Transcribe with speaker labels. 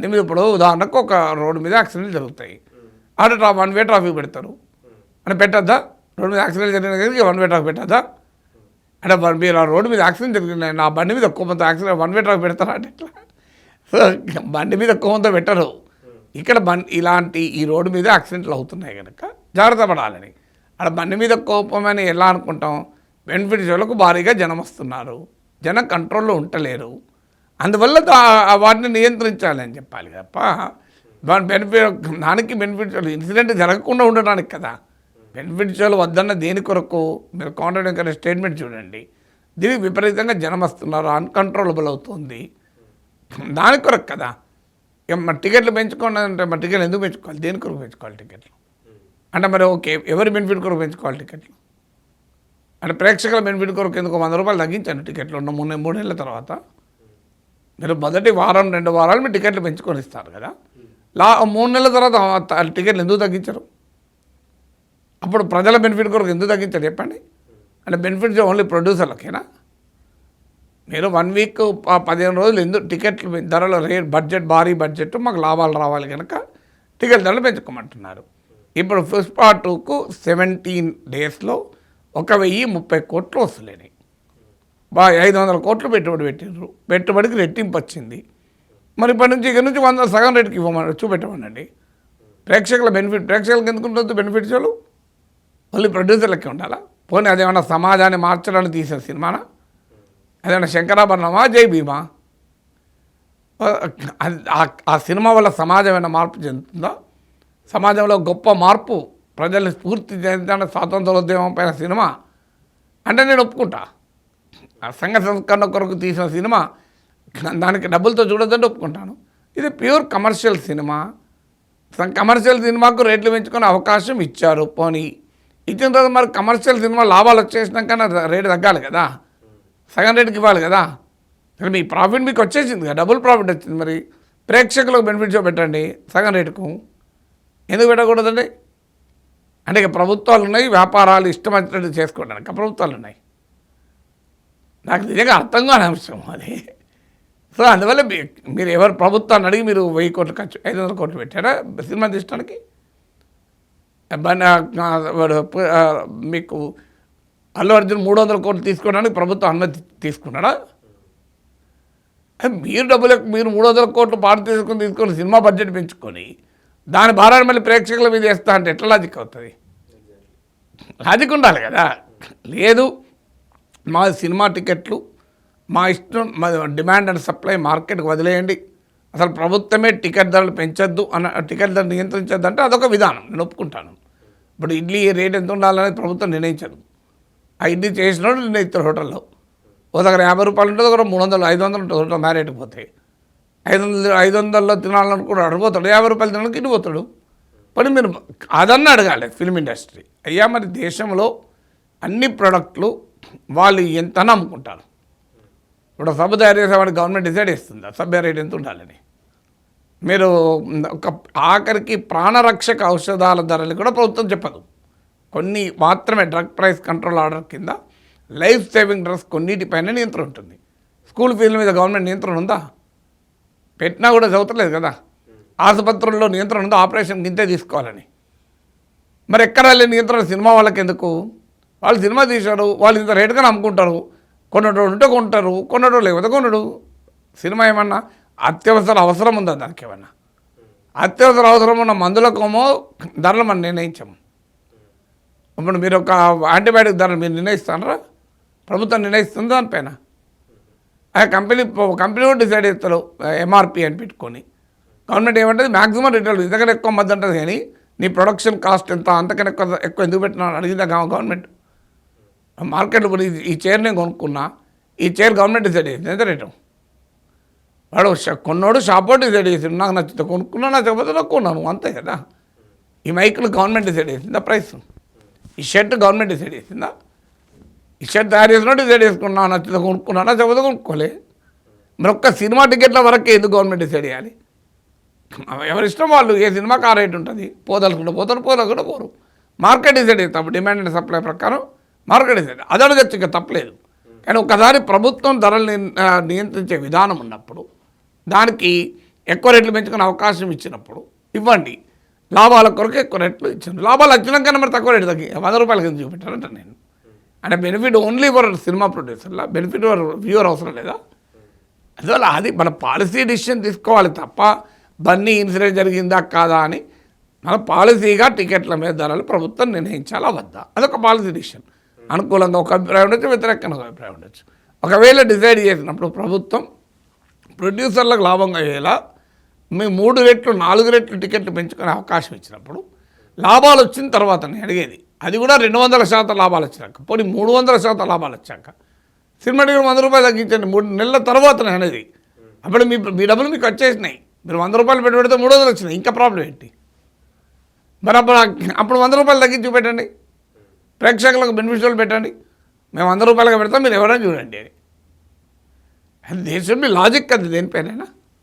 Speaker 1: బండి మీద ఇప్పుడు ఉదాహరణకు ఒక రోడ్డు మీద యాక్సిడెంట్లు జరుగుతాయి, అటు వన్ వే ట్రాఫిక్ పెడతారు అని పెట్టద్దా? రోడ్డు మీద యాక్సిడెంట్ జరిగిన కదా వన్ వే ట్రాఫిక్ పెట్టద్దా? అంటే మీరు ఆ రోడ్డు మీద యాక్సిడెంట్ జరిగింది, నా బండి మీద ఎక్కువ మంది యాక్సిడెంట్ వన్ వే ట్రాఫిక్ పెడతారా అంటే ఎట్లా? సో బండి మీద ఎక్కువ మంది పెట్టరు. ఇక్కడ ఇలాంటి ఈ రోడ్డు మీద యాక్సిడెంట్లు అవుతున్నాయి కనుక జాగ్రత్త పడాలని. అక్కడ బండి మీద కోపమని ఎలా అనుకుంటాం? బెనిఫిట్స్ వాళ్ళకు భారీగా జనం వస్తున్నారు, జనం కంట్రోల్లో ఉంటలేరు, అందువల్ల వాటిని నియంత్రించాలని చెప్పాలి తప్ప దానికి బెనిఫిట్స్ ఇన్సిడెంట్ జరగకుండా ఉండడానికి కదా. బెనిఫిట్స్ వద్దన్న దేని కొరకు మీరు కాంట్రాక్ట్ అనే స్టేట్మెంట్ చూడండి. దీనికి విపరీతంగా జనం వస్తున్నారు, అన్కంట్రోలబుల్ అవుతుంది, దాని కొరకు కదా. మరి టికెట్లు పెంచుకోండి అంటే మరి టికెట్లు ఎందుకు పెంచుకోవాలి? దేని కొరకు పెంచుకోవాలి టికెట్లు అంటే? మరి ఓకే, ఎవరి బెనిఫిట్ కొరకు పెంచుకోవాలి టికెట్లు అంటే? ప్రేక్షకుల బెనిఫిట్ కొరకు ఎందుకు 100 రూపాయలు తగ్గించండి టికెట్లు ఉన్న 3 నెలల తర్వాత. మీరు మొదటి వారం 2 వారాలు మీరు టికెట్లు పెంచుకొని ఇస్తారు కదా, 3 నెలల తర్వాత టికెట్లు ఎందుకు తగ్గించరు? అప్పుడు ప్రజల బెనిఫిట్ కొరకు ఎందుకు తగ్గించారు చెప్పండి? అంటే బెనిఫిట్స్ ఓన్లీ ప్రొడ్యూసర్లకేనా? మీరు 1 వీక్ 15 రోజులు ఎందుకు టికెట్లు ధరలు బడ్జెట్ భారీ బడ్జెట్ మాకు లాభాలు రావాలి కనుక టికెట్ ధరలు పెంచుకోమంటున్నారు. ఇప్పుడు పుష్ప 2కు 17 డేస్లో 1030 కోట్లు వస్తున్నాయి. 500 కోట్లు పెట్టుబడి పెట్టినారు, పెట్టుబడికి రెట్టింపు వచ్చింది. మరి ఇప్పటి నుంచి ఇక నుంచి 100 సగం రేటుకి ఇవ్వమని చూపెట్టమనండి. ప్రేక్షకుల బెనిఫిట్ ప్రేక్షకులకు ఎందుకు ఉండొద్దు బెనిఫిట్స్? వాళ్ళు ఓన్లీ ప్రొడ్యూసర్లకే ఉండాలా? పోనీ అదేమన్నా సమాజాన్ని మార్చడానికి తీసిన సినిమానా? అదేమన్నా శంకరాభరణమా, జై భీమా? ఆ సినిమా వల్ల సమాజం ఏమైనా మార్పు చెందుతుందా? సమాజంలో గొప్ప మార్పు ప్రజల్ని స్ఫూర్తి చెందడానికి స్వాతంత్రోద్యమం పైన సినిమా అంటే నేను ఒప్పుకుంటా. సంఘ సంస్కరణ కొరకు తీసిన సినిమా, దానికి డబ్బులతో చూడొద్దంటే ఒప్పుకుంటాను. ఇది ప్యూర్ కమర్షియల్ సినిమా. కమర్షియల్ సినిమాకు రేట్లు పెంచుకునే అవకాశం ఇచ్చారు. పోనీ ఇచ్చిన తర్వాత మరి కమర్షియల్ సినిమా లాభాలు వచ్చేసినాక రేటు తగ్గాలి కదా, సగం రేటుకి ఇవ్వాలి కదా. మీ ప్రాఫిట్ మీకు వచ్చేసింది కదా, డబుల్ ప్రాఫిట్ వచ్చింది. మరి ప్రేక్షకులకు బెనిఫిట్స్ పెట్టండి సగం రేటుకు, ఎందుకు పెట్టకూడదండి? అంటే ఇక ప్రభుత్వాలు ఉన్నాయి, వ్యాపారాలు ఇష్టం వచ్చినట్టు చేసుకోవడానికి ప్రభుత్వాలు ఉన్నాయి. నాకు నిజంగా అర్థం కాని అంశం అది. సో అందువల్ల మీరు ఎవరు ప్రభుత్వాన్ని అడిగి మీరు 1000 కోట్లు ఖర్చు 500 కోట్లు పెట్టారా సినిమా తీయడానికి? మీకు అల్లు అర్జున్ 300 కోట్లు తీసుకోవడానికి ప్రభుత్వం అనుమతి తీసుకున్నాడా? మీరు మీరు 300 కోట్లు పాటు తీసుకొని సినిమా బడ్జెట్ పెంచుకొని దాని భారాన్ని మళ్ళీ ప్రేక్షకుల మీద వేస్తా అంటే ఎట్లా లాజిక్ అవుతుంది? లాజిక్ ఉండాలి కదా. లేదు, మా సినిమా టికెట్లు మా ఇష్టం, మా డిమాండ్ అండ్ సప్లై మార్కెట్కి వదిలేయండి, అసలు ప్రభుత్వమే టికెట్ ధరలు పెంచొద్దు టికెట్ ధరలు నియంత్రించద్దు అంటే అదొక విధానం, నేను ఒప్పుకుంటాను. ఇప్పుడు ఇడ్లీ రేట్ ఎంత ఉండాలనేది ప్రభుత్వం నిర్ణయించదు. ఆ ఇడ్లీ చేసినోడు నిర్ణయిస్తారు. హోటల్లో ఓ దగ్గర 50 రూపాయలు ఉంటుంది, ఒక 300 500 ఉంటుంది. హోటల్ మ్యారేట్కి పోతే 500లో తినాలనుకుంటాడు, అడిగిపోతాడు. 50 రూపాయలు తినడానికి ఇడిపోతాడు. మరి మీరు అదన్నా అడగాలి ఫిల్మ్ ఇండస్ట్రీ. అయ్యా మరి దేశంలో అన్ని ప్రోడక్ట్లు వాళ్ళు ఎంత అమ్ముకుంటారు? ఇప్పుడు సబ్బు తయారు చేసేవాడికి గవర్నమెంట్ డిసైడ్ చేస్తుందా సబ్బు రేట్ ఎంత ఉండాలని? మీరు ఒక ఆఖరికి ప్రాణరక్షక ఔషధాల ధరలు కూడా ప్రభుత్వం చెప్పదు. కొన్ని మాత్రమే డ్రగ్ ప్రైస్ కంట్రోల్ ఆర్డర్ కింద లైఫ్ సేవింగ్ డ్రగ్స్ కొన్నిటిపైన నియంత్రణ ఉంటుంది. స్కూల్ ఫీజుల మీద గవర్నమెంట్ నియంత్రణ ఉందా? పెట్టినా కూడా చదువుతలేదు కదా. ఆసుపత్రుల్లో నియంత్రణ ఉందా? ఆపరేషన్ ఇంతే తీసుకోవాలని. మరి ఎక్కడ లేని నియంత్రణ సినిమా వాళ్ళకి ఎందుకు? వాళ్ళు సినిమా తీశారు, వాళ్ళు ఇంత రేటుగా అమ్ముకుంటారు. కొన్నటోడు ఉంటే కొంటారు, కొన్నటోడు లేకపోతే కొనడు. సినిమా ఏమన్నా అత్యవసర అవసరం ఉందా? దానికి ఏమన్నా అత్యవసర అవసరం ఉన్న మందులకేమో ధరలు మనం నిర్ణయించాము. ఇప్పుడు మీరు ఒక యాంటీబయాటిక్ ధరలు మీరు నిర్ణయిస్తారా? ప్రభుత్వం నిర్ణయిస్తుంది దానిపైన. ఆ కంపెనీ కూడా డిసైడ్ చేస్తారు ఎంఆర్పి అని పెట్టుకొని. గవర్నమెంట్ ఏమంటుంది? మ్యాక్సిమం రిటైల్ ఇంతకన్నా ఎక్కువ మధ్య ఉంటుంది, కానీ నీ ప్రొడక్షన్ కాస్ట్ ఎంత, అంతకన్నా ఎక్కువ ఎందుకు పెట్టినా అడిగిందా గవర్నమెంట్? మార్కెట్లో ఈ చైర్ నేను కొనుక్కున్నా, ఈ చైర్ గవర్నమెంట్ డిసైడ్ చేసింది ఎంత రేటు. వాడు కొన్నోడు షాప్ డిసైడ్ చేసిండు, నాకు నచ్చితే కొనుక్కున్నా, నచ్చకపోతే నాకు కొన్నాను, అంతే కదా. ఈ మైకులు గవర్నమెంట్ డిసైడ్ చేసిందా ప్రైస్? ఈ షర్ట్ గవర్నమెంట్ డిసైడ్ చేసిందా? ఈ షర్ట్ తయారు చేసినట్టు డిసైడ్ చేసుకున్నా, నచ్చితే కొనుక్కున్నా, నచ్చకపోతే కొనుక్కోలే. మరి ఒక్క సినిమా టికెట్ల వరకే ఎందుకు గవర్నమెంట్ డిసైడ్ చేయాలి? ఎవరిష్టం వాళ్ళు, ఏ సినిమాకి ఆ రేట్ ఉంటుంది. పోదలుకుంటే పోతారు, పోదలుకుంటే పోరు. మార్కెట్ డిసైడ్ చేస్తాం, డిమాండ్ అండ్ సప్లై ప్రకారం మార్కెట్ డిసైడ్. అది అడగచ్చు, ఇక తప్పలేదు. కానీ ఒకసారి ప్రభుత్వం ధరలు నియంత్రించే విధానం ఉన్నప్పుడు దానికి ఎక్కువ రేట్లు పెంచుకునే అవకాశం ఇచ్చినప్పుడు ఇవ్వండి, లాభాల కొరకు ఎక్కువ రేట్లు ఇచ్చాను. లాభాలు వచ్చినాకన్నా మరి తక్కువ రేటు తగ్గి 100 రూపాయల కింద చూపెట్టానంట నేను. అంటే బెనిఫిట్ ఓన్లీ ఫర్ సినిమా ప్రొడ్యూసర్లా, బెనిఫిట్ ఫర్ వ్యూవర్ అవసరం లేదా? అందువల్ల అది మన పాలసీ డిసిషన్ తీసుకోవాలి తప్ప బన్నీ ఇన్సిడెంట్ జరిగిందా కాదా అని మన పాలసీగా టికెట్ల మీద ధరలు ప్రభుత్వం నిర్ణయించాలా వద్దా, అదొక పాలసీ డిసిషన్. అనుకూలంగా ఒక అభిప్రాయం ఉండొచ్చు, వ్యతిరేకంగా ఒక అభిప్రాయం ఉండొచ్చు. ఒకవేళ డిసైడ్ చేసినప్పుడు ప్రభుత్వం ప్రొడ్యూసర్లకు లాభంగా అయ్యేలా మేము 3 రెట్లు 4 రెట్లు టికెట్లు పెంచుకునే అవకాశం ఇచ్చినప్పుడు లాభాలు వచ్చిన తర్వాత నేను అడిగేది అది కూడా 200% లాభాలు వచ్చినాక, పోనీ 300% లాభాలు వచ్చాక సినిమా టికెట్ 100 రూపాయలు తగ్గించండి 3 నెలల తర్వాత నేను అనేది. అప్పుడు మీ డబ్బులు మీకు వచ్చేసినాయి, మీరు 100 రూపాయలు పెడితే 300 వచ్చినాయి, ఇంకా ప్రాబ్లం ఏంటి? మరి అప్పుడు 100 రూపాయలు తగ్గించి పెట్టండి, ప్రేక్షకులకు బెనిఫిషియల్ పెట్టండి, మేము 100 రూపాయలుగా పెడతాం, మీరు ఎవరైనా చూడండి అని. దేశంలో లాజిక్ అది దేనిపైనైనా.